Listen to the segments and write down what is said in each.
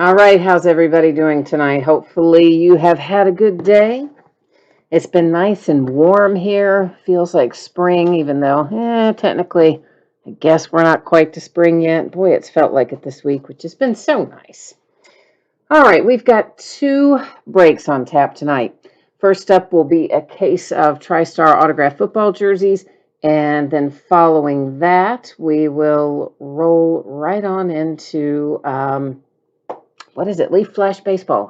All right, how's everybody doing tonight? Hopefully, you have had a good day. It's been nice and warm here. Feels like spring, even though, technically, I guess we're not quite to spring yet. Boy, it's felt like it this week, which has been so nice. All right, we've got two breaks on tap tonight. First up will be a case of TriStar autographed football jerseys, and then following that, we will roll right on into what is it? Leaf Flash Baseball.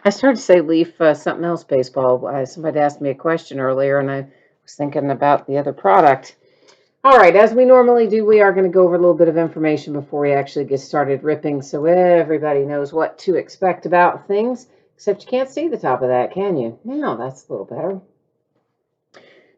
I started to say Leaf something else baseball. Somebody asked me a question earlier, and I was thinking about the other product. All right, as we normally do, we are going to go over a little bit of information before we actually get started ripping, so everybody knows what to expect about things. Except you can't see the top of that, can you? Now that's a little better.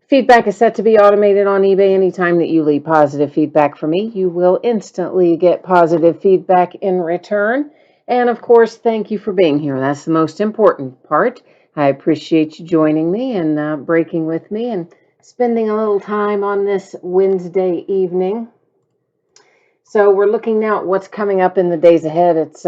Feedback is set to be automated on eBay. Anytime that you leave positive feedback for me, you will instantly get positive feedback in return. And of course, thank you for being here. That's the most important part. I appreciate you joining me and breaking with me and spending a little time on this Wednesday evening. So we're looking now at what's coming up in the days ahead. It's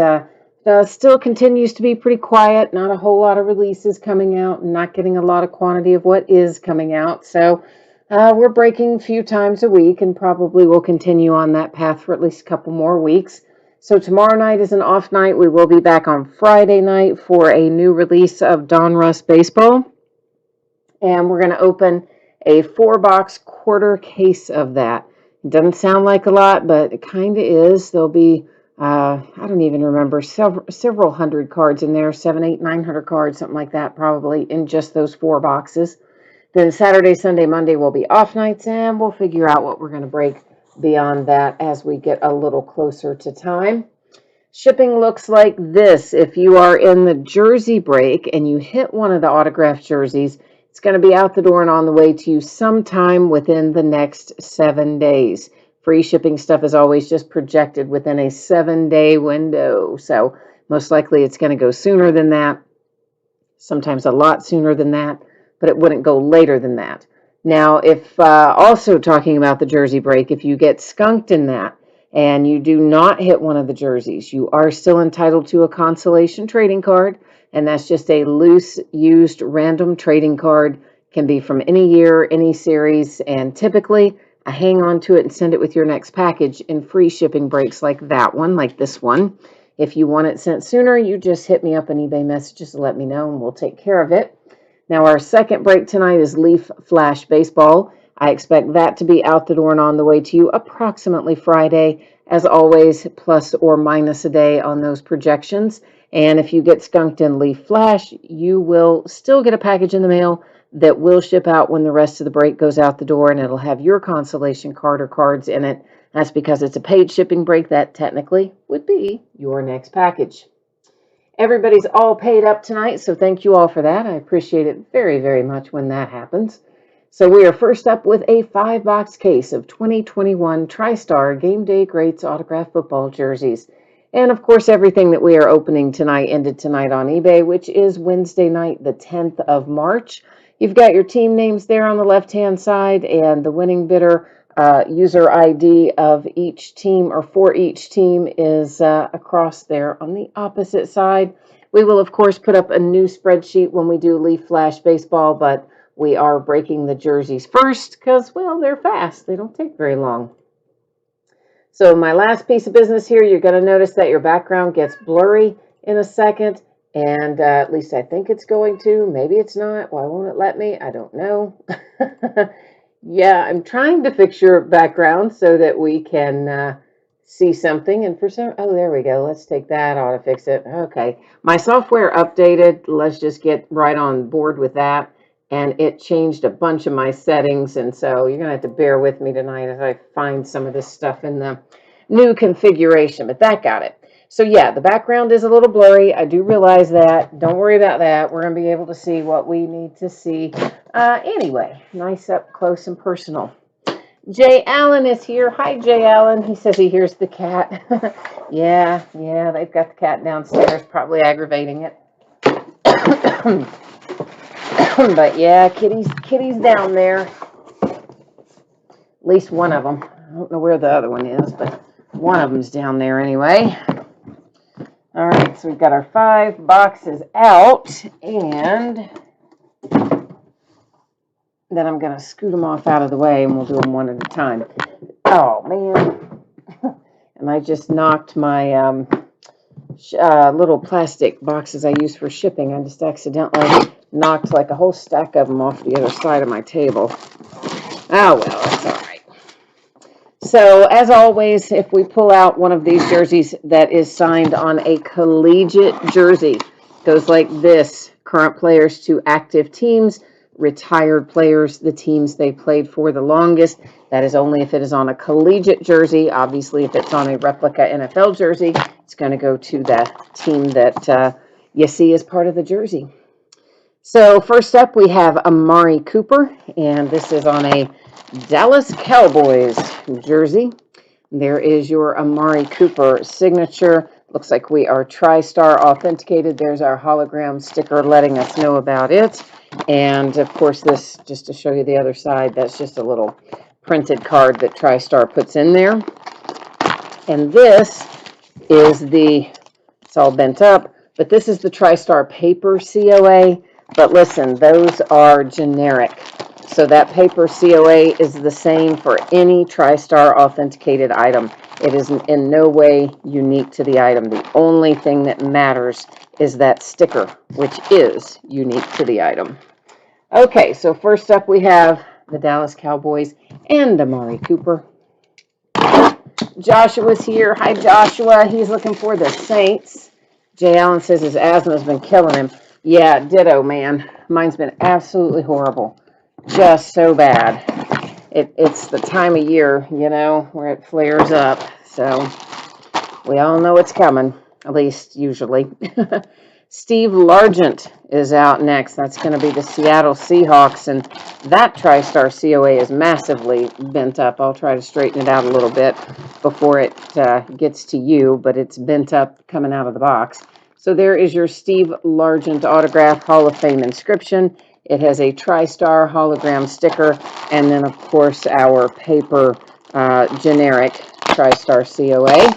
still continues to be pretty quiet. Not a whole lot of releases coming out, and not getting a lot of quantity of what is coming out. So we're breaking a few times a week, and probably will continue on that path for at least a couple more weeks. So tomorrow night is an off night. We will be back on Friday night for a new release of Donruss Baseball. And we're going to open a 4-box quarter case of that. It doesn't sound like a lot, but it kind of is. There'll be, I don't even remember, several hundred cards in there, 700, 800, 900 cards, something like that, probably in just those 4 boxes. Then Saturday, Sunday, Monday will be off nights, and we'll figure out what we're going to break beyond that as we get a little closer to time. Shipping looks like this. If you are in the jersey break and you hit one of the autographed jerseys, it's going to be out the door and on the way to you sometime within the next 7 days. Free shipping stuff is always just projected within a 7-day window. So most likely it's going to go sooner than that, sometimes a lot sooner than that, but it wouldn't go later than that. Now, if also talking about the jersey break, if you get skunked in that and you do not hit one of the jerseys, you are still entitled to a consolation trading card. And that's just a loose, used, random trading card. Can be from any year, any series, and typically I hang on to it and send it with your next package in free shipping breaks like that one, like this one. If you want it sent sooner, you just hit me up in eBay messages to let me know, and we'll take care of it. Now, our second break tonight is Leaf Flash Baseball. I expect that to be out the door and on the way to you approximately Friday, as always, plus or minus a day on those projections. And if you get skunked in Leaf Flash, you will still get a package in the mail that will ship out when the rest of the break goes out the door, and it'll have your consolation card or cards in it. That's because it's a paid shipping break. That technically would be your next package. Everybody's all paid up tonight, so thank you all for that. I appreciate it very, very much when that happens. So we are first up with a 5-box case of 2021 TriStar Game Day Greats autographed football jerseys. And of course, everything that we are opening tonight ended tonight on eBay, which is Wednesday night, the 10th of March. You've got your team names there on the left-hand side, and the winning bidder user ID of each team or for each team is across there on the opposite side. We will, of course, put up a new spreadsheet when we do Leaf Flash Baseball, but we are breaking the jerseys first because, well, they're fast. They don't take very long. So my last piece of business here, you're going to notice that your background gets blurry in a second, and at least I think it's going to. Maybe it's not. Why won't it let me? I don't know. Yeah, I'm trying to fix your background so that we can see something. And for some, oh, there we go. Let's take that out to fix it. Okay, my software updated. Let's just get right on board with that. And it changed a bunch of my settings. And so you're going to have to bear with me tonight as I find some of this stuff in the new configuration. But that got it. So yeah, the background is a little blurry. I do realize that. Don't worry about that. We're going to be able to see what we need to see. Anyway, nice up close and personal. Jay Allen is here. Hi, Jay Allen. He says he hears the cat. Yeah, they've got the cat downstairs, probably aggravating it. But yeah, kitty's down there. At least one of them. I don't know where the other one is, but one of them's down there anyway. All right, so we've got our 5 boxes out, and then I'm going to scoot them off out of the way, and we'll do them one at a time. Oh, man. And I just knocked my little plastic boxes I use for shipping. I just accidentally knocked like a whole stack of them off the other side of my table. Oh, well, that's all right. So, as always, if we pull out one of these jerseys that is signed on a collegiate jersey, it goes like this: current players to active teams, retired players, the teams they played for the longest. That is only if it is on a collegiate jersey. Obviously, if it's on a replica NFL jersey, it's going to go to the team that you see as part of the jersey. So first up, we have Amari Cooper, and this is on a Dallas Cowboys jersey. There is your Amari Cooper signature. Looks like we are TriStar authenticated. There's our hologram sticker letting us know about it. And of course, this, just to show you the other side, that's just a little printed card that TriStar puts in there. And this is it's all bent up, but this is the TriStar paper COA. But listen, those are generic. So that paper COA is the same for any TriStar authenticated item. It is in no way unique to the item. The only thing that matters is that sticker, which is unique to the item. Okay, so first up we have the Dallas Cowboys and Amari Cooper. Joshua's here. Hi, Joshua. He's looking for the Saints. Jay Allen says his asthma has been killing him. Yeah, ditto, man. Mine's been absolutely horrible. Just so bad. It's the time of year, you know, where it flares up. So we all know it's coming, at least usually. Steve Largent is out next. That's going to be the Seattle Seahawks, and that TriStar COA is massively bent up. I'll try to straighten it out a little bit before it gets to you, but it's bent up coming out of the box. So there is your Steve Largent autograph Hall of Fame inscription. It has a TriStar hologram sticker, and then, of course, our paper generic TriStar COA.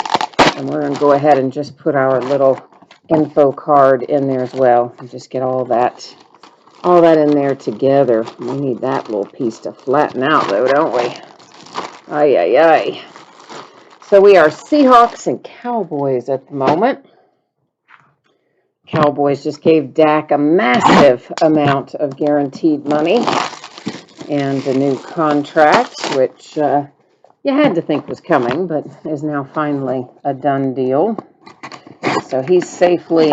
And we're going to go ahead and just put our little info card in there as well, and just get all that in there together. We need that little piece to flatten out, though, don't we? Ay, ay, ay. So we are Seahawks and Cowboys at the moment. Cowboys just gave Dak a massive amount of guaranteed money and a new contract, which you had to think was coming, but is now finally a done deal. So he's safely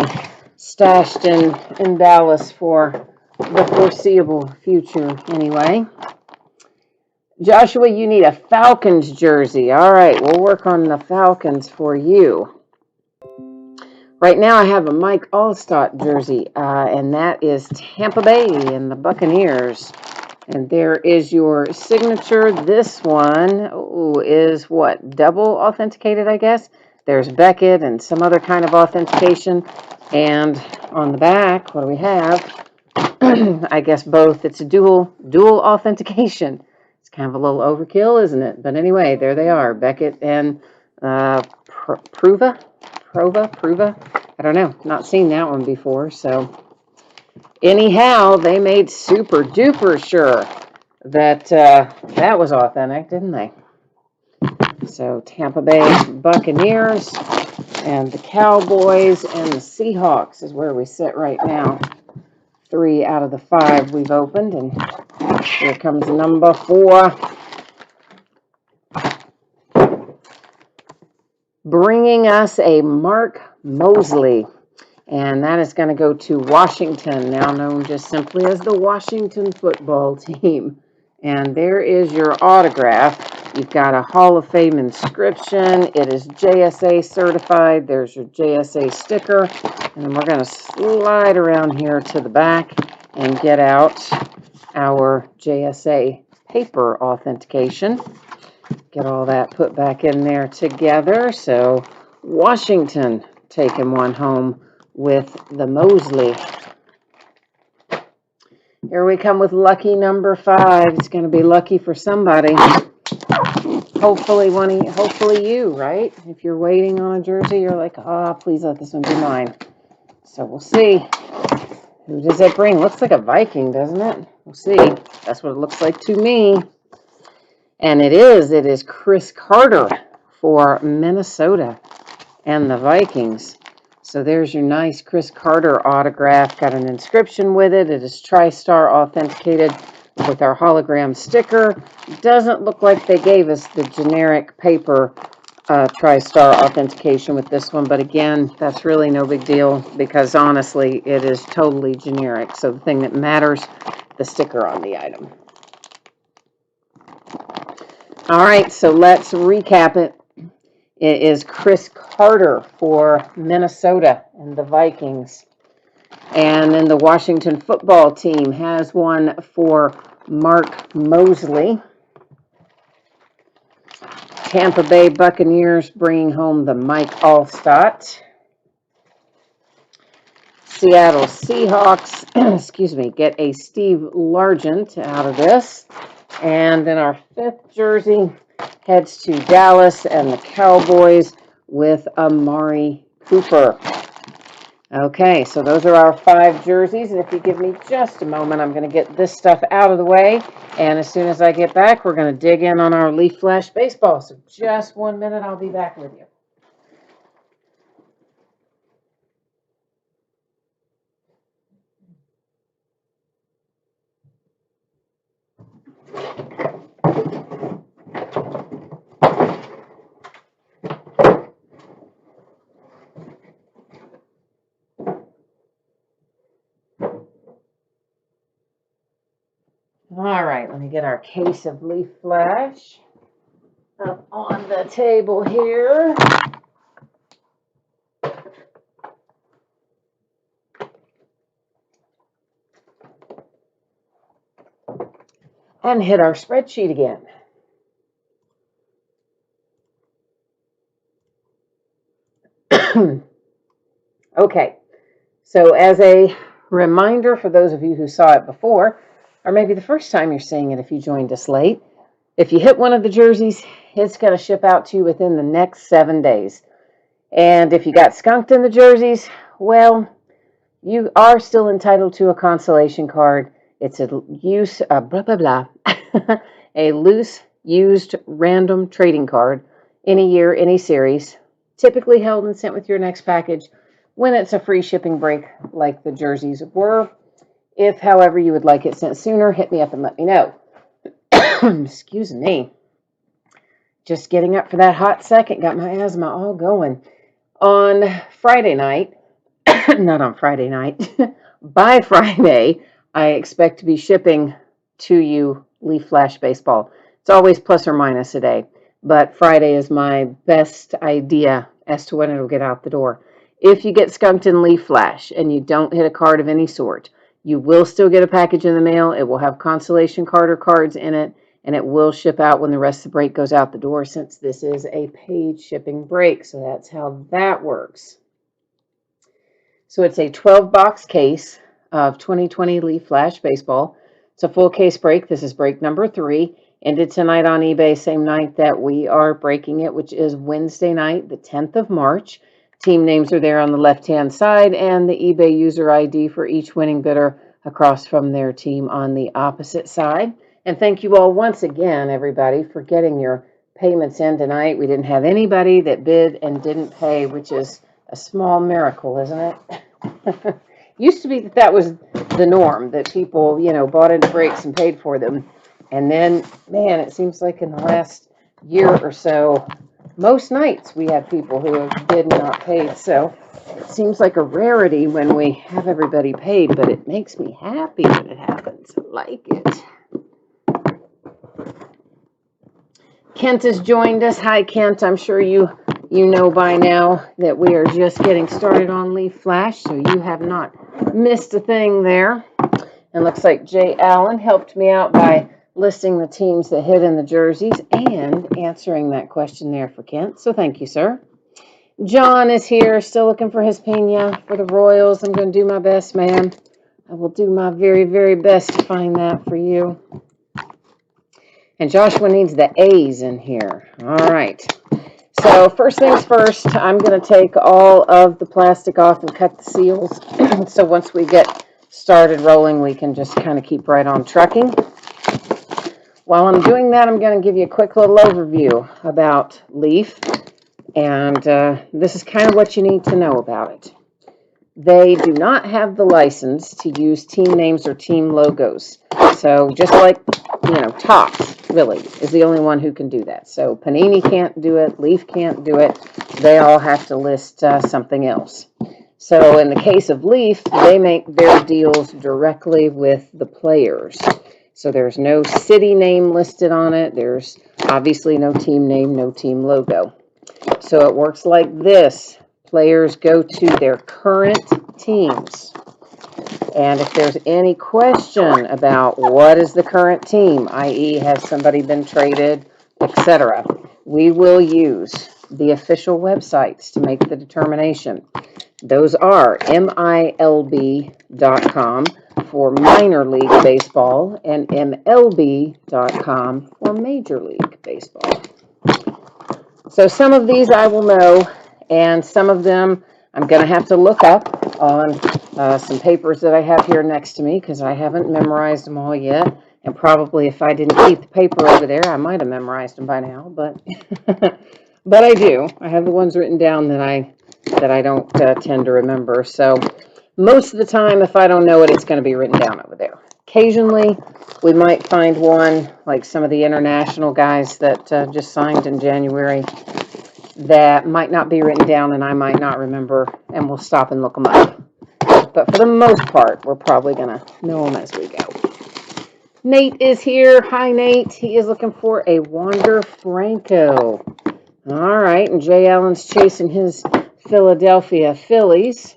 stashed in Dallas for the foreseeable future anyway. Joshua, you need a Falcons jersey. All right, we'll work on the Falcons for you. Right now I have a Mike Allstott jersey, and that is Tampa Bay and the Buccaneers. And there is your signature. This one is what? Double authenticated, I guess. There's Beckett and some other kind of authentication. And on the back, what do we have? I guess both. It's a dual authentication. It's kind of a little overkill, isn't it? But anyway, there they are. Beckett and Pruva. I don't know. Not seen that one before. So anyhow, they made super duper sure that that was authentic, didn't they? So Tampa Bay Buccaneers and the Cowboys and the Seahawks is where we sit right now. 3 out of the 5 we've opened, and here comes number 4. Bringing us a Mark Mosley, and that is going to go to Washington, now known just simply as the Washington football team. And there is your autograph. You've got a Hall of Fame inscription. It is JSA certified. There's your JSA sticker. And then we're going to slide around here to the back and get out our JSA paper authentication. Get all that put back in there together. So Washington taking one home with the Mosley. Here we come with lucky number 5. It's going to be lucky for somebody. hopefully you, right? If you're waiting on a jersey, you're like, oh, please let this one be mine. So we'll see. Who does it bring? Looks like a Viking, doesn't it? We'll see. That's what it looks like to me. And it is Chris Carter for Minnesota and the Vikings. So there's your nice Chris Carter autograph. Got an inscription with it. It is TriStar authenticated with our hologram sticker. Doesn't look like they gave us the generic paper TriStar authentication with this one, but again, that's really no big deal because honestly, it is totally generic. So the thing that matters, the sticker on the item. All right, so let's recap it. It is Chris Carter for Minnesota and the Vikings. And then the Washington football team has one for Mark Mosley. Tampa Bay Buccaneers bringing home the Mike Allstott. Seattle Seahawks, get a Steve Largent out of this. And then our 5th jersey heads to Dallas and the Cowboys with Amari Cooper. Okay, so those are our 5 jerseys, and if you give me just a moment, I'm going to get this stuff out of the way, and as soon as I get back, we're going to dig in on our Leaf Flash Baseball. So just 1 minute, I'll be back with you. All right, let me get our case of Leaf Flash up on the table here. And hit our spreadsheet again. Okay, so as a reminder for those of you who saw it before, or maybe the first time you're seeing it if you joined us late, if you hit one of the jerseys, it's going to ship out to you within the next 7 days. And if you got skunked in the jerseys, well, you are still entitled to a consolation card. It's a a loose, used, random trading card, any year, any series, typically held and sent with your next package when it's a free shipping break like the jerseys were. If, however, you would like it sent sooner, hit me up and let me know. Excuse me. Just getting up for that hot second, got my asthma all going. On Friday night, not on Friday night, by Friday, I expect to be shipping to you Leaf Flash Baseball. It's always plus or minus a day, but Friday is my best idea as to when it'll get out the door. If you get skunked in Leaf Flash and you don't hit a card of any sort, you will still get a package in the mail. It will have consolation card or cards in it, and it will ship out when the rest of the break goes out the door since this is a paid shipping break. So that's how that works. So it's a 12-box case of 2020 Leaf Flash Baseball. It's a full case break. This is break number 3. Ended tonight on eBay, same night that we are breaking it, which is Wednesday night, the 10th of March. Team names are there on the left-hand side, and the eBay user ID for each winning bidder across from their team on the opposite side. And thank you all once again, everybody, for getting your payments in tonight. We didn't have anybody that bid and didn't pay, which is a small miracle, isn't it? Used to be that was the norm, that people, bought into breaks and paid for them. And then, man, it seems like in the last year or so, most nights we have people who have bid and not paid. So it seems like a rarity when we have everybody paid, but it makes me happy when it happens. I like it. Kent has joined us. Hi, Kent. I'm sure you know by now that we are just getting started on Leaf Flash, so you have not missed a thing there. And looks like Jay Allen helped me out by listing the teams that hit in the jerseys and answering that question there for Kent. So thank you, sir. John is here, still looking for his pina for the Royals. I'm going to do my best, man. I will do my very, very best to find that for you. And Joshua needs the A's in here. All right. So first things first, I'm going to take all of the plastic off and cut the seals. So once we get started rolling, we can just kind of keep right on trucking. While I'm doing that, I'm going to give you a quick little overview about Leaf. And this is kind of what you need to know about it. They do not have the license to use team names or team logos. So just like, Topps really is the only one who can do that. So Panini can't do it. Leaf can't do it. They all have to list something else. So in the case of Leaf, they make their deals directly with the players. So there's no city name listed on it. There's obviously no team name, no team logo. So it works like this. Players go to their current teams. And if there's any question about what is the current team, i.e. has somebody been traded, etc., we will use the official websites to make the determination. Those are MILB.com for minor league baseball and MLB.com for major league baseball. So some of these I will know, and some of them I'm going to have to look up on some papers that I have here next to me because I haven't memorized them all yet. And probably if I didn't keep the paper over there, I might have memorized them by now. But but I do. I have the ones written down that I don't tend to remember. So most of the time, if I don't know it, it's going to be written down over there. Occasionally, we might find one, like some of the international guys that just signed in January, that might not be written down and I might not remember, and we'll stop and look them up. But for the most part, we're probably going to know them as we go. Nate is here. Hi, Nate. He is looking for a Wander Franco. All right, and Jay Allen's chasing his Philadelphia Phillies.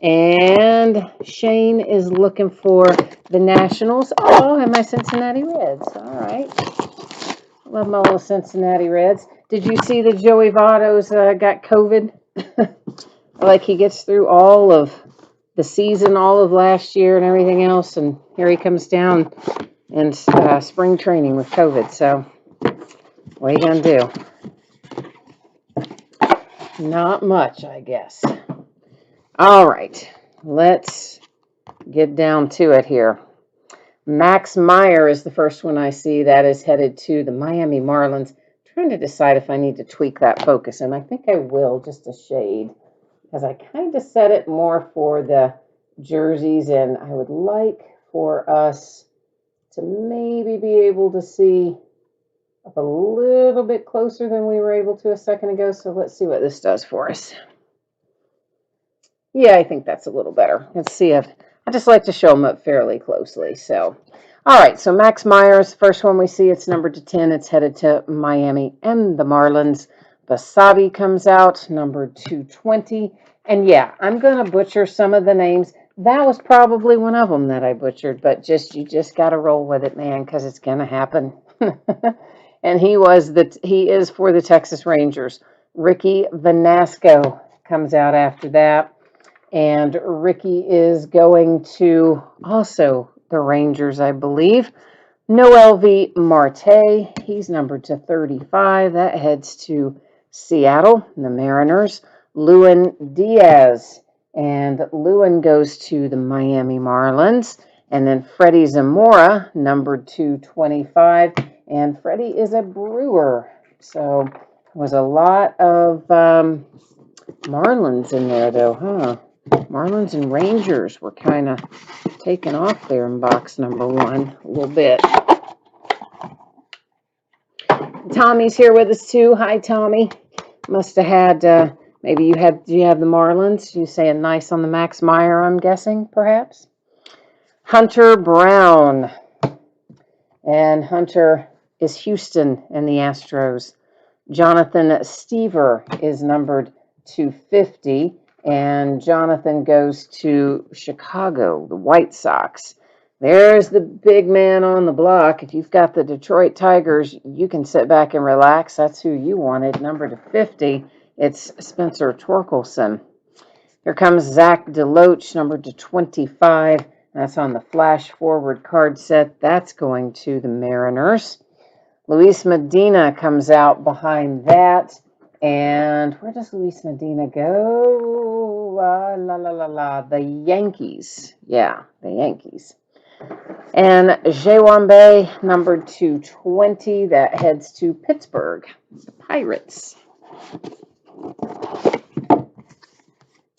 And Shane is looking for the Nationals. Oh, and my Cincinnati Reds. All right. Love my little Cincinnati Reds. Did you see that Joey Votto's got COVID? Like he gets through all of the season, all of last year and everything else, and here he comes down in spring training with COVID. So what are you going to do? Not much, I guess. All right, let's get down to it here. Max Meyer is the first one I see that is headed to the Miami Marlins. I'm trying to decide if I need to tweak that focus, and I think I will, just a shade, because I kind of set it more for the jerseys, and I would like for us to maybe be able to see up a little bit closer than we were able to a second ago. So let's see what this does for us. Yeah, I think that's a little better. Let's see if I just like to show them up fairly closely. So, all right. So Max Myers, first one we see, it's numbered to 10. It's headed to Miami and the Marlins. Basabi comes out, numbered 220. And yeah, I'm going to butcher some of the names. That was probably one of them that I butchered, but you just got to roll with it, man, because it's going to happen. And he is for the Texas Rangers. Ricky Vanasco comes out after that. And Ricky is going to also the Rangers, I believe. Noel V. Marte, he's numbered to 35. That heads to Seattle, the Mariners. Lewin Diaz, and Lewin goes to the Miami Marlins. And then Freddie Zamora, numbered to 25. And Freddie is a Brewer. So there was a lot of Marlins in there, though, huh? Marlins and Rangers were kind of taken off there in box number 1 a little bit. Tommy's here with us too. Hi, Tommy. Must have had, do you have the Marlins? You saying nice on the Max Meyer, I'm guessing, perhaps? Hunter Brown. And Hunter is Houston and the Astros. Jonathan Stever is numbered to 50. And Jonathan goes to Chicago, the White Sox. There's the big man on the block. If you've got the Detroit Tigers, you can sit back and relax. That's who you wanted. Number to 50, it's Spencer Torkelson. Here comes Zach DeLoach, number to 25. That's on the flash forward card set. That's going to the Mariners. Luis Medina comes out behind that. And where does Luis Medina go? The Yankees. Yeah, the Yankees. And Jewambe, number 220, that heads to Pittsburgh, the Pirates.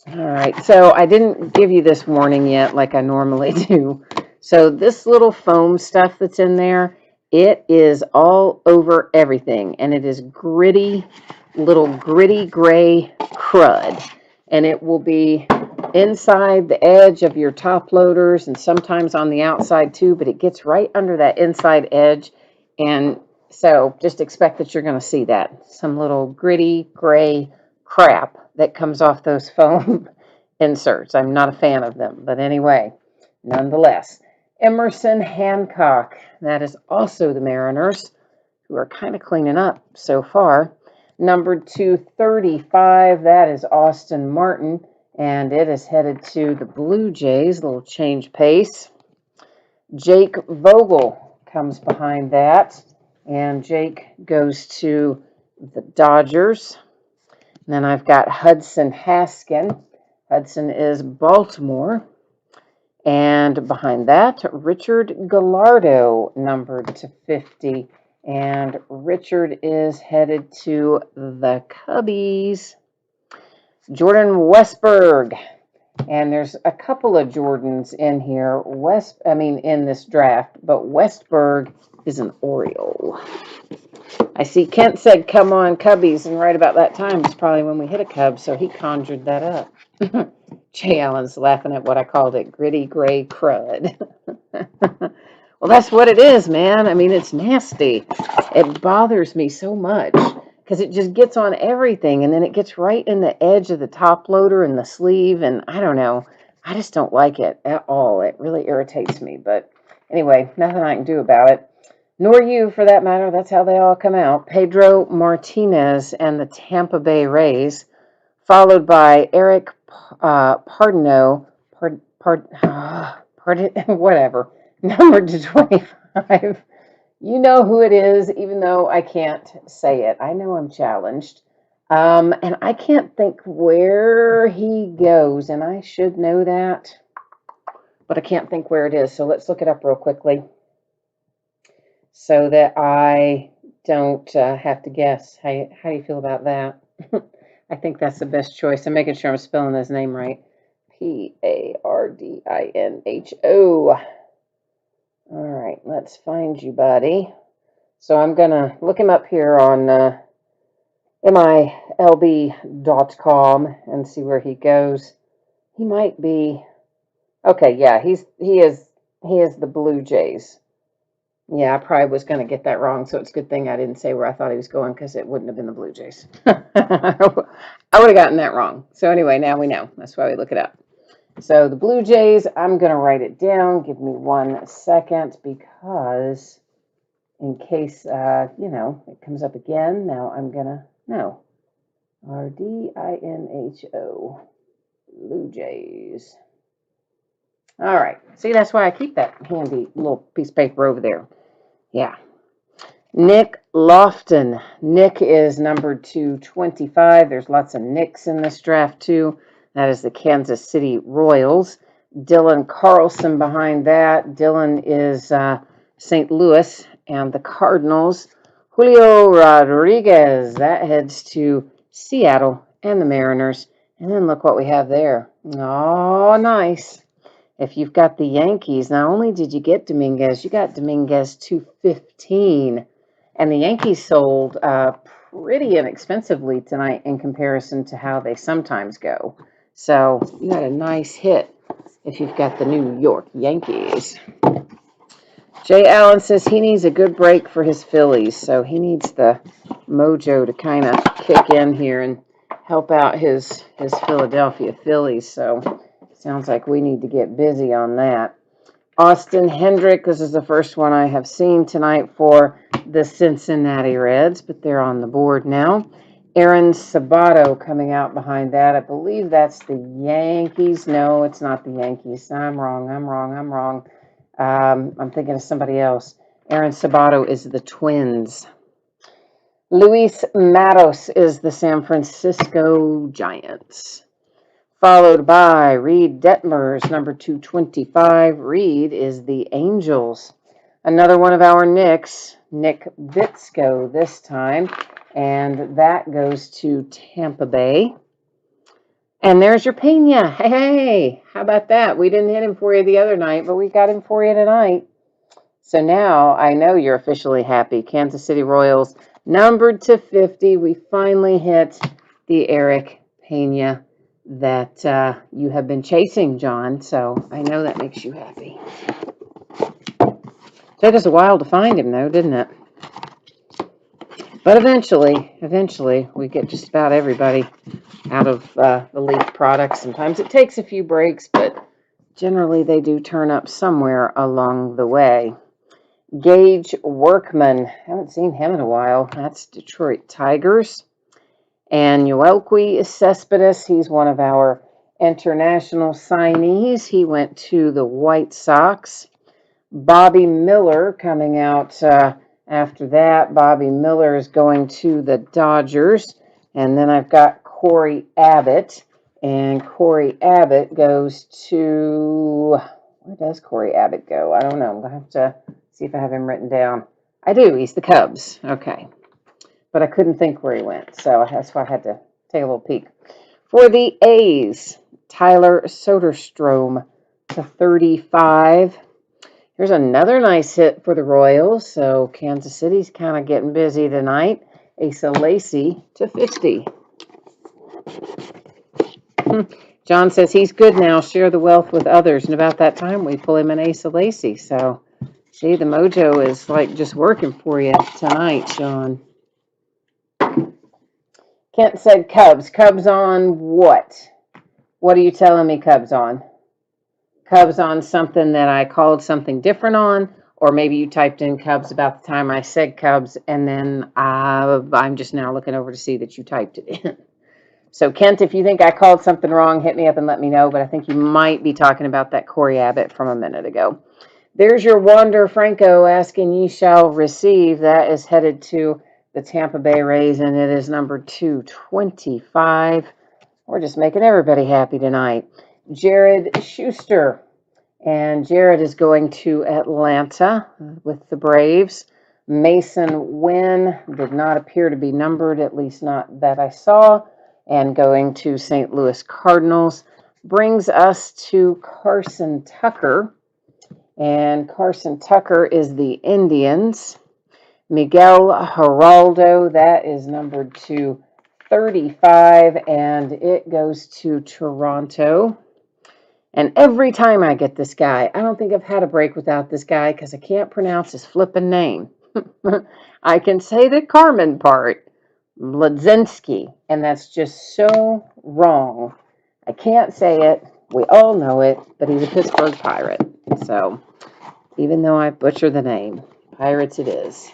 All right, so I didn't give you this warning yet like I normally do. So this little foam stuff that's in there, it is all over everything, and it is gritty, little gritty gray crud, and it will be inside the edge of your top loaders and sometimes on the outside too, but it gets right under that inside edge, and so just expect that you're going to see that. Some little gritty gray crap that comes off those foam inserts. I'm not a fan of them, but anyway, nonetheless. Emerson Hancock, that is also the Mariners, who are kind of cleaning up so far. Number 235, that is Austin Martin, and it is headed to the Blue Jays, a little change pace. Jake Vogel comes behind that, and Jake goes to the Dodgers. And then I've got Hudson Haskin. Hudson is Baltimore. And behind that, Richard Gallardo, numbered to 50. And Richard is headed to the Cubbies. Jordan Westberg. And there's a couple of Jordans in here. In this draft, but Westberg is an Oriole. I see Kent said, come on, Cubbies, and right about that time is probably when we hit a Cub, so he conjured that up. Jay Allen's laughing at what I called it, gritty gray crud. Well, that's what it is, man. I mean, it's nasty. It bothers me so much because it just gets on everything, and then it gets right in the edge of the top loader and the sleeve, and I don't know. I just don't like it at all. It really irritates me, but anyway, nothing I can do about it. Nor you, for that matter. That's how they all come out. Pedro Martinez and the Tampa Bay Rays, followed by Eric Pardino, whatever, number 25. You know who it is, even though I can't say it. I know I'm challenged. And I can't think where he goes, and I should know that, but I can't think where it is. So let's look it up real quickly, so that I don't have to guess. How do you feel about that? I think that's the best choice. I'm making sure I'm spelling his name right. Pardinho. All right, let's find you, buddy. So I'm going to look him up here on MILB.com and see where he goes. He might be... Okay, yeah, he is the Blue Jays. Yeah, I probably was going to get that wrong, so it's a good thing I didn't say where I thought he was going, because it wouldn't have been the Blue Jays. I would have gotten that wrong. So anyway, now we know. That's why we look it up. So the Blue Jays, I'm going to write it down. Give me 1 second, because in case, it comes up again. Now I'm going to know. Rdinho. Blue Jays. All right. See, that's why I keep that handy little piece of paper over there. Yeah. Nick Lofton. Nick is number 225. There's lots of Nicks in this draft, too. That is the Kansas City Royals. Dylan Carlson behind that. Dylan is St. Louis and the Cardinals. Julio Rodriguez. That heads to Seattle and the Mariners. And then look what we have there. Oh, nice. If you've got the Yankees, not only did you get Dominguez, you got Dominguez 215. And the Yankees sold pretty inexpensively tonight in comparison to how they sometimes go. So you got a nice hit if you've got the New York Yankees. Jay Allen says he needs a good break for his Phillies. So he needs the mojo to kind of kick in here and help out his Philadelphia Phillies. So sounds like we need to get busy on that. Austin Hendrick, this is the first one I have seen tonight for the Cincinnati Reds, but they're on the board now. Aaron Sabato coming out behind that. I believe that's the Yankees. No, it's not the Yankees. I'm wrong. I'm thinking of somebody else. Aaron Sabato is the Twins. Luis Matos is the San Francisco Giants. Followed by Reed Detmers, number 225. Reed is the Angels. Another one of our Knicks, Nick Bitsko this time, and that goes to Tampa Bay. And there's your Pena. Hey, how about that? We didn't hit him for you the other night, but we got him for you tonight. So now I know you're officially happy. Kansas City Royals, numbered to 50. We finally hit the Eric Pena that you have been chasing, John. So I know that makes you happy. Took us a while to find him, though, didn't it? But eventually, we get just about everybody out of the Leaf products. Sometimes it takes a few breaks, but generally they do turn up somewhere along the way. Gage Workman, haven't seen him in a while. That's Detroit Tigers. And Yoelqui Cespedes, he's one of our international signees. He went to the White Sox. Bobby Miller coming out after that. Bobby Miller is going to the Dodgers. And then I've got Corey Abbott. And Corey Abbott goes to... Where does Corey Abbott go? I don't know. I'm going to have to see if I have him written down. I do. He's the Cubs. Okay. But I couldn't think where he went. So that's why I had to take a little peek. For the A's, Tyler Soderstrom to 35. Here's another nice hit for the Royals. So Kansas City's kind of getting busy tonight. Asa Lacy to 50. John says he's good now. Share the wealth with others. And about that time, we pull him an Asa Lacy. So, see, the mojo is like just working for you tonight, Sean. Kent said Cubs. Cubs on what? What are you telling me Cubs on? Cubs on something that I called something different on, or maybe you typed in Cubs about the time I said Cubs, and then I'm just now looking over to see that you typed it in. So, Kent, if you think I called something wrong, hit me up and let me know, but I think you might be talking about that Corey Abbott from a minute ago. There's your Wander Franco asking ye shall receive. That is headed to the Tampa Bay Rays, and it is number 225. We're just making everybody happy tonight. Jared Schuster, and Jared is going to Atlanta with the Braves. Mason Wynn did not appear to be numbered, at least not that I saw, and going to St. Louis Cardinals. Brings us to Carson Tucker, and Carson Tucker is the Indians. Miguel Geraldo, that is numbered to 35, and it goes to Toronto. And every time I get this guy, I don't think I've had a break without this guy because I can't pronounce his flippin' name. I can say the Carmen part, Mladzinski, and that's just so wrong. I can't say it. We all know it, but he's a Pittsburgh Pirate. So even though I butcher the name, Pirates it is.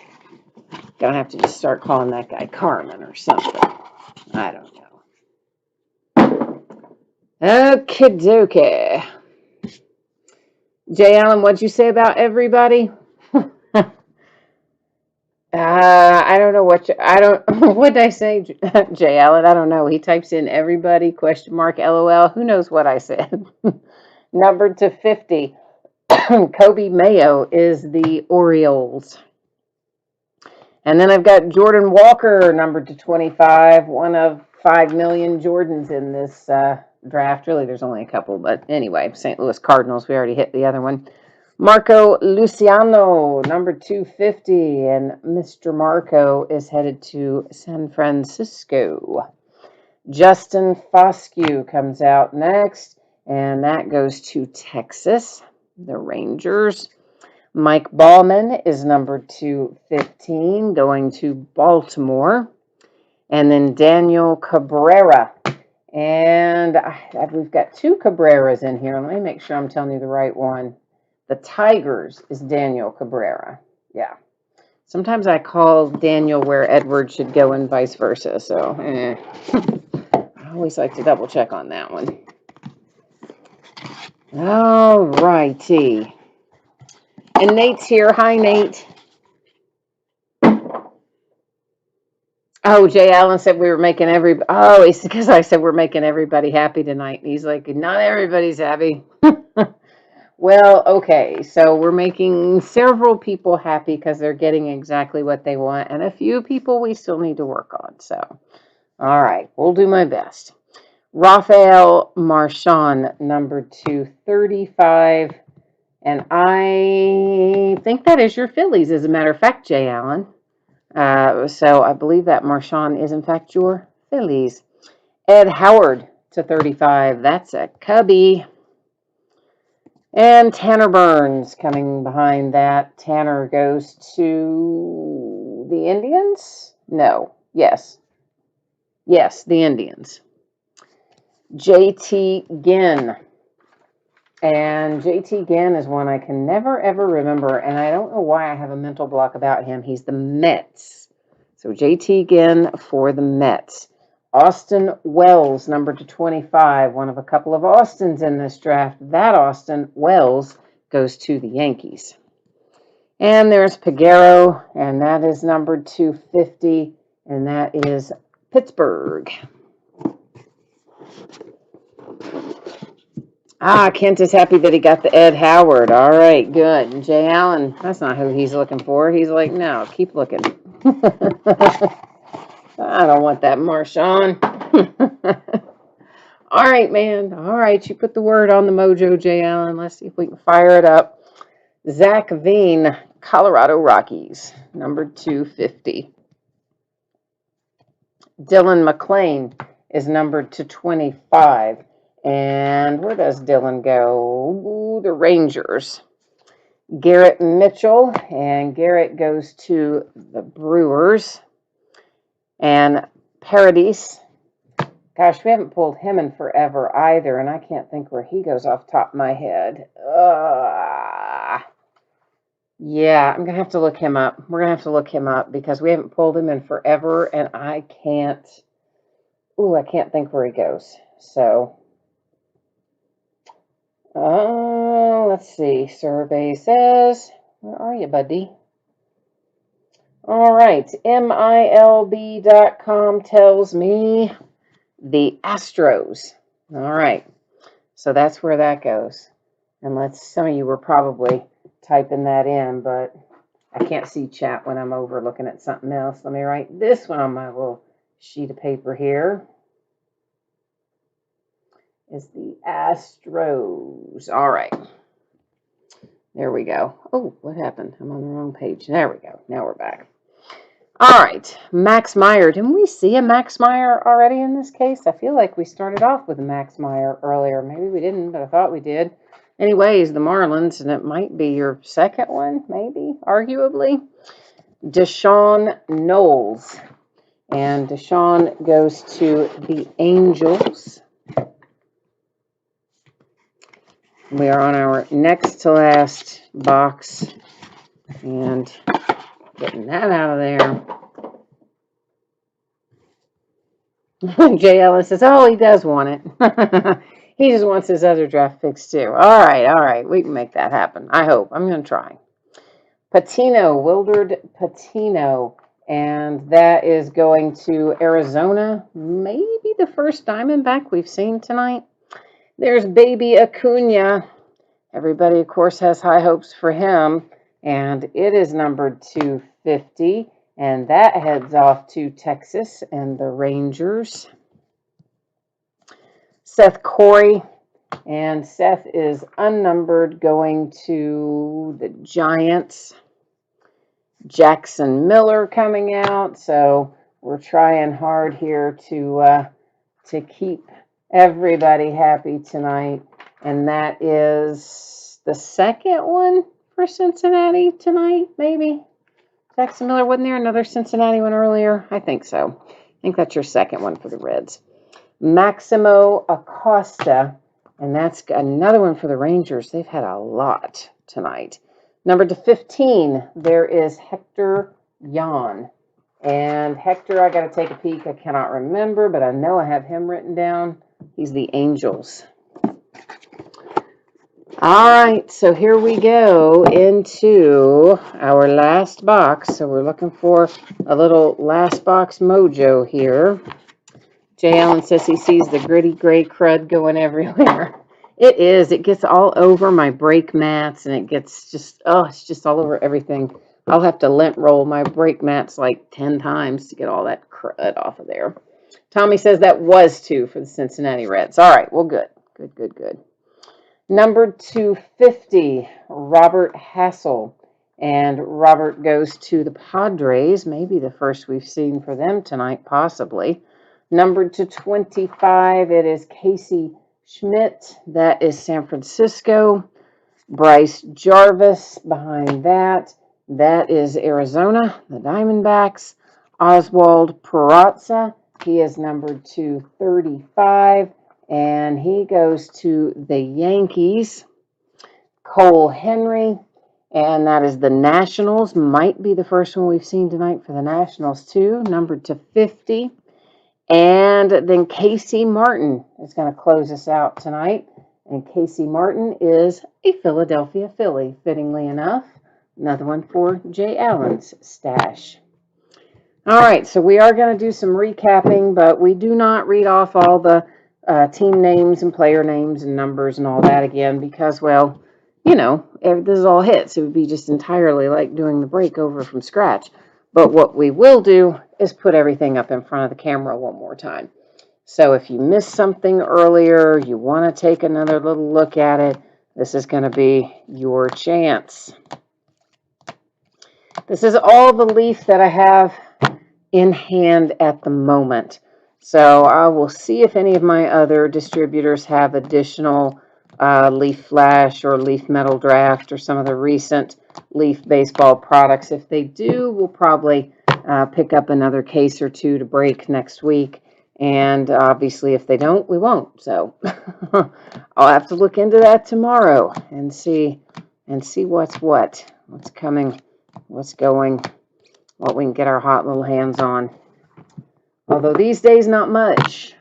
Gonna have to just start calling that guy Carmen or something. I don't know. Okie dokie. Jay Allen, what'd you say about everybody? I don't know what what did I say, Jay Allen? I don't know. He types in everybody, question mark, LOL. Who knows what I said? Numbered to 50. Kobe Mayo is the Orioles. And then I've got Jordan Walker, numbered to 25, one of 5 million Jordans in this draft. Really, there's only a couple, but anyway, St. Louis Cardinals, we already hit the other one. Marco Luciano, number 250, and Mr. Marco is headed to San Francisco. Justin Foskey comes out next, and that goes to Texas, the Rangers. Mike Ballman is numbered to 15, going to Baltimore. And then Daniel Cabrera. And we've got 2 Cabreras in here. Let me make sure I'm telling you the right one. The Tigers is Daniel Cabrera. Yeah. Sometimes I call Daniel where Edward should go and vice versa. So, I always like to double check on that one. All righty. And Nate's here. Hi, Nate. Oh, Jay Allen said we were making it's because I said we're making everybody happy tonight. And he's like, not everybody's happy. Well, okay. So we're making several people happy because they're getting exactly what they want. And a few people we still need to work on. So, all right. We'll do my best. Raphael Marchand, number 235. And I think that is your Phillies, as a matter of fact, Jay Allen. So I believe that Marchand is, in fact, your Phillies. Ed Howard to 35. That's a Cubby. And Tanner Burns coming behind that. Tanner goes to the Indians? No. Yes. Yes, the Indians. JT Ginn. And JT Ginn is one I can never, ever remember, and I don't know why I have a mental block about him. He's the Mets. So JT Ginn for the Mets. Austin Wells, number 25, one of a couple of Austins in this draft. That Austin Wells goes to the Yankees. And there's Peguero, and that is number 250, and that is Pittsburgh. Kent is happy that he got the Ed Howard. All right, good. And Jay Allen, that's not who he's looking for. He's like, no, keep looking. I don't want that Marchand. All right, man. All right, you put the word on the mojo, Jay Allen. Let's see if we can fire it up. Zach Veen, Colorado Rockies, number 250. Dylan McClain is numbered to 25. And where does Dylan go? Ooh, the Rangers. Garrett Mitchell, and Garrett goes to the Brewers. And Paradis. Gosh, we haven't pulled him in forever either, and I can't think where he goes off the top of my head. Yeah, I'm going to have to look him up. We're going to have to look him up because we haven't pulled him in forever, and I can't think where he goes. So, let's see. Survey says, where are you, buddy? All right. MILB.com tells me the Astros. All right. So that's where that goes. Unless some of you were probably typing that in, but I can't see chat when I'm over looking at something else. Let me write this one on my little sheet of paper here. Is the Astros. All right. There we go. Oh, what happened? I'm on the wrong page. There we go. Now we're back. All right. Max Meyer. Didn't we see a Max Meyer already in this case? I feel like we started off with a Max Meyer earlier. Maybe we didn't, but I thought we did. Anyways, the Marlins, and it might be your second one, maybe, arguably. Deshaun Knowles. And Deshaun goes to the Angels. We are on our next to last box. And getting that out of there. Jay Ellis says, oh, he does want it. He just wants his other draft picks too. All right. We can make that happen. I hope. I'm going to try. Patino, Wilderd Patino. And that is going to Arizona. Maybe the first Diamondback we've seen tonight. There's Baby Acuna. Everybody, of course, has high hopes for him. And it is numbered 250. And that heads off to Texas and the Rangers. Seth Corey. And Seth is unnumbered going to the Giants. Jackson Miller coming out. So we're trying hard here to keep everybody happy tonight. And that is the second one for Cincinnati tonight, maybe. Jackson Miller, wasn't there another Cincinnati one earlier? I think so. I think that's your second one for the Reds. Maximo Acosta, and that's another one for the Rangers. They've had a lot tonight. Number to 15, there is Hector Jan. And Hector, I got to take a peek. I cannot remember, but I know I have him written down. He's the Angels. All right, so here we go into our last box. So we're looking for a little last box mojo here. Jay Allen says he sees the gritty gray crud going everywhere. It is. It gets all over my brake mats, and it gets just, it's just all over everything. I'll have to lint roll my brake mats like 10 times to get all that crud off of there. Tommy says that was 2 for the Cincinnati Reds. All right, well, good. Good. Number 250, Robert Hassell. And Robert goes to the Padres, maybe the first we've seen for them tonight, possibly. Number 225, it is Casey Schmidt. That is San Francisco. Bryce Jarvis behind that. That is Arizona, the Diamondbacks. Oswald Peraza, he is number 235, and he goes to the Yankees. Cole Henry, and that is the Nationals. Might be the first one we've seen tonight for the Nationals, too, number 250. And then Casey Martin is going to close us out tonight. And Casey Martin is a Philadelphia Philly, fittingly enough. Another one for Jay Allen's stash. All right, so we are going to do some recapping, but we do not read off all the team names and player names and numbers and all that again because, well, you know, if this is all hits, it would be just entirely like doing the break over from scratch. But what we will do is put everything up in front of the camera one more time. So if you missed something earlier, you want to take another little look at it, this is going to be your chance. This is all the leaf that I have in hand at the moment. So I will see if any of my other distributors have additional Leaf Flash or Leaf Metal Draft or some of the recent Leaf baseball products. If they do, we'll probably pick up another case or two to break next week. And obviously, if they don't, we won't. So I'll have to look into that tomorrow and see what's coming, what's going, what we can get our hot little hands on. Although these days, not much.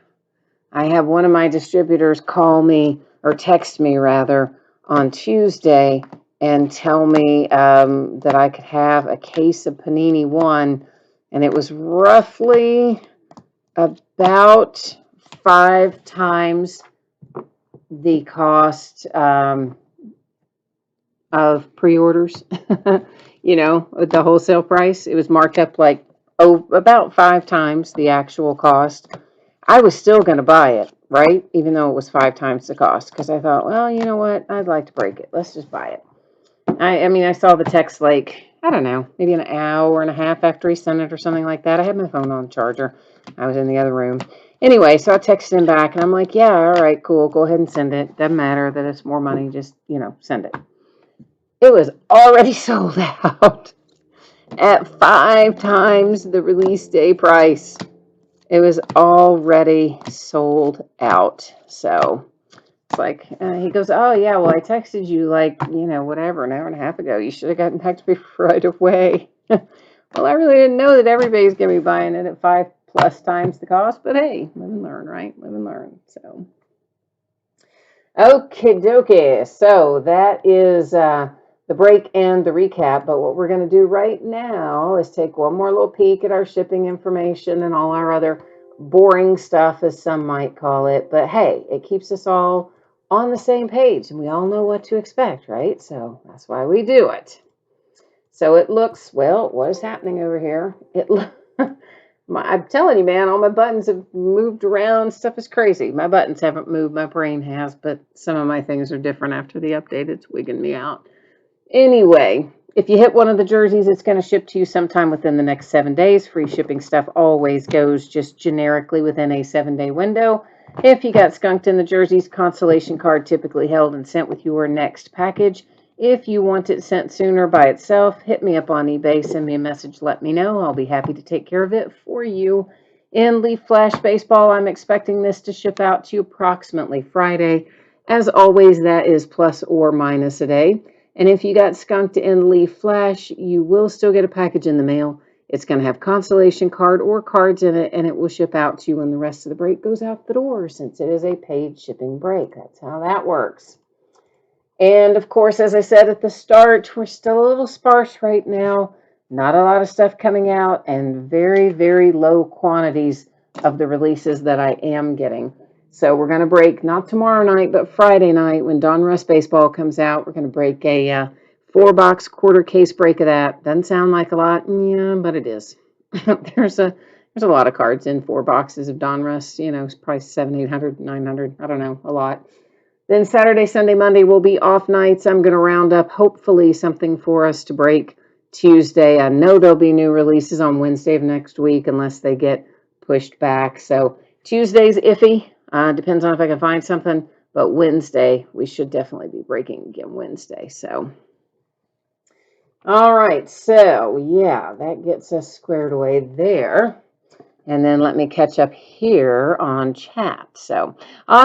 I have one of my distributors call me, or text me rather, on Tuesday and tell me that I could have a case of Panini One, and it was roughly about 5 times the cost of pre-orders. You know, with the wholesale price, it was marked up like about 5 times the actual cost. I was still going to buy it, right? Even though it was 5 times the cost, because I thought, well, you know what? I'd like to break it. Let's just buy it. I mean, I saw the text like, I don't know, maybe an hour and a half after he sent it or something like that. I had my phone on charger. I was in the other room. Anyway, so I texted him back, and I'm like, yeah, all right, cool. Go ahead and send it. Doesn't matter that it's more money. Just, you know, send it. It was already sold out at 5 times the release day price. It was already sold out. So it's like, he goes, oh, yeah, well, I texted you like, you know, whatever, an hour and a half ago. You should have gotten back to me right away. Well, I really didn't know that everybody's going to be buying it at 5+ times the cost. But hey, live and learn, right? Live and learn. So, okie dokie. So that is the break and the recap. But what we're going to do right now is take one more little peek at our shipping information and all our other boring stuff, as some might call it. But hey, it keeps us all on the same page, and we all know what to expect, right? So that's why we do it. So it looks, well, what is happening over here? I'm telling you, man, all my buttons have moved around. Stuff is crazy. My buttons haven't moved. My brain has, but some of my things are different after the update. It's wigging me out. Anyway, if you hit one of the jerseys, it's going to ship to you sometime within the next 7 days. Free shipping stuff always goes just generically within a 7-day window. If you got skunked in the jerseys, consolation card typically held and sent with your next package. If you want it sent sooner by itself, hit me up on eBay, send me a message, let me know. I'll be happy to take care of it for you. In Leaf Flash Baseball, I'm expecting this to ship out to you approximately Friday. As always, that is plus or minus a day. And if you got skunked in Leaf Flash, you will still get a package in the mail. It's going to have consolation card or cards in it, and it will ship out to you when the rest of the break goes out the door, since it is a paid shipping break. That's how that works. And of course, as I said at the start, we're still a little sparse right now. Not a lot of stuff coming out, and very, very low quantities of the releases that I am getting. So we're going to break, not tomorrow night, but Friday night when Donruss Baseball comes out. We're going to break a 4-box quarter case break of that. Doesn't sound like a lot, yeah, but it is. There's a lot of cards in 4 boxes of Donruss. You know, it's probably 700, 800, 900. I don't know, a lot. Then Saturday, Sunday, Monday will be off nights. I'm going to round up, hopefully, something for us to break Tuesday. I know there'll be new releases on Wednesday of next week unless they get pushed back. So Tuesday's iffy. Depends on if I can find something. But Wednesday, we should definitely be breaking again Wednesday. So, all right. So, yeah, that gets us squared away there. And then let me catch up here on chat. So,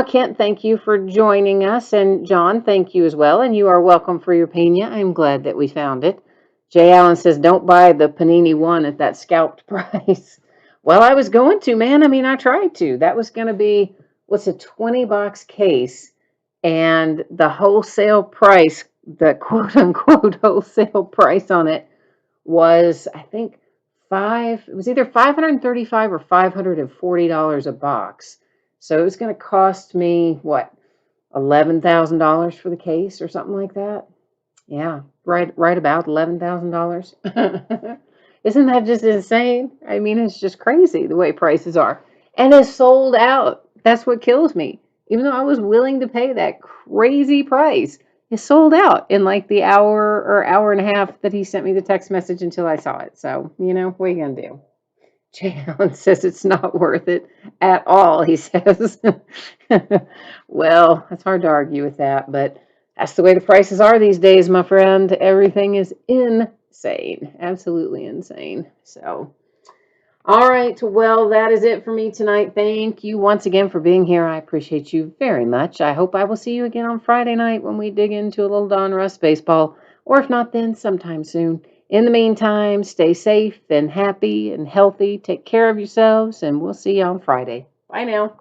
Kent, thank you for joining us. And John, thank you as well. And you are welcome for your pena. I'm glad that we found it. Jay Allen says, don't buy the Panini one at that scalped price. Well, I was going to, man. I mean, I tried to. That was going to be, what's a 20-box case? And the wholesale price, the quote-unquote wholesale price on it was, I think, it was either $535 or $540 a box. So it was going to cost me, what, $11,000 for the case or something like that? Yeah, right about $11,000. Isn't that just insane? I mean, it's just crazy the way prices are. And it's sold out. That's what kills me. Even though I was willing to pay that crazy price, it sold out in like the hour or hour and a half that he sent me the text message until I saw it. So, you know, what are you going to do? Jay Allen says it's not worth it at all, he says. Well, it's hard to argue with that, but that's the way the prices are these days, my friend. Everything is insane. Absolutely insane. So, all right. Well, that is it for me tonight. Thank you once again for being here. I appreciate you very much. I hope I will see you again on Friday night when we dig into a little Donruss baseball, or if not, then sometime soon. In the meantime, stay safe and happy and healthy. Take care of yourselves, and we'll see you on Friday. Bye now.